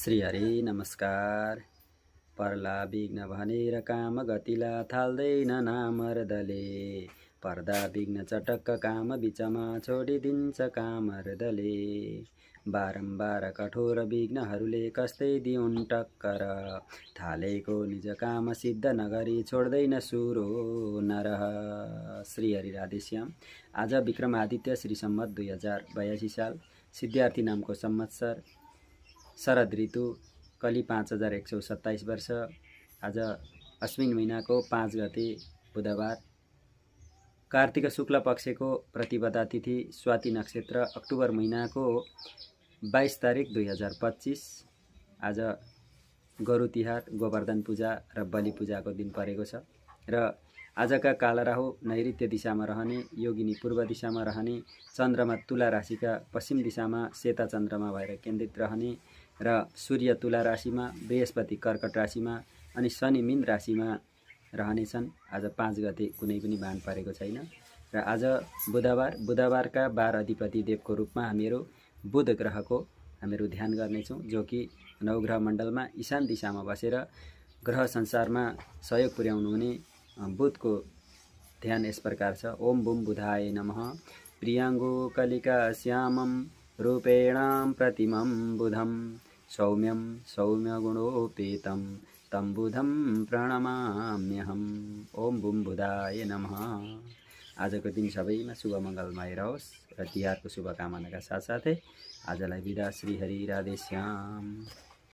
श्री हरि नमस्कार। पर्ला विघ्न भनेर काम गतिला थाल्दैन नामर्दले, पर्दा विघ्न चटक्क काम बिचमा छोडिदिन्छ कामर्दले। बारम्बार कठोर विघ्नहरूले कस्तै दिउन् टक्कर, थालेको निज काम सिद्ध नगरी छोड्दैन सुरो नरह। श्री हरि राधेश्याम। आज विक्रमादित्य श्री सम्मत 2082 साल सिद्धार्थी नामको संवत्सर, शरद ऋतु, कली 5127 वर्ष। आज अश्विन महिनाको 5 गते बुधबार, कार्तिक शुक्ल पक्षको प्रतिपदा तिथि, स्वाति नक्षत्र, अक्टोबर महिनाको 22 तारिक 2025। आज गोरु तिहार, गोवर्धन पूजा र बलि पूजाको दिन परेको छ र आजका कालराहु नैऋत्य दिशामा रहने, योगिनी पूर्व दिशामा रहने, चन्द्रमा तुला राशिका पश्चिम दिशामा सेता चन्द्रमा भएर केन्द्रित रहने र सूर्य तुला राशिमा, बृहस्पति कर्कट राशिमा अनि शनि मीन राशिमा रहनेछन्। आज 5 गते कुनै पनि बाण परेको छैन र आज बुधबारका 12 अधिपति देवको रूपमा हामीहरू बुध ग्रहको हामीहरू ध्यान गर्नेछौँ, जो कि नवग्रह मण्डलमा ईशान दिशामा बसेर ग्रह संसारमा सहयोग पुर्याउनु हुने बुधको ध्यान यस प्रकार छ। ओम बुम बुधाय नमः। प्रियाङ्गो कलिका श्यामं रूपेणां प्रतिमं बुधं, सौम्यं सौम्यगुणोपेतं तं बुधं प्रणमाम्यहम्। ओम बुम बुधाय नमः। आजको दिन सबैमा शुभ मङ्गलमय रहोस् र तिहारको शुभकामनाका साथसाथै आजलाई बिदा। श्री हरि राधेश्याम।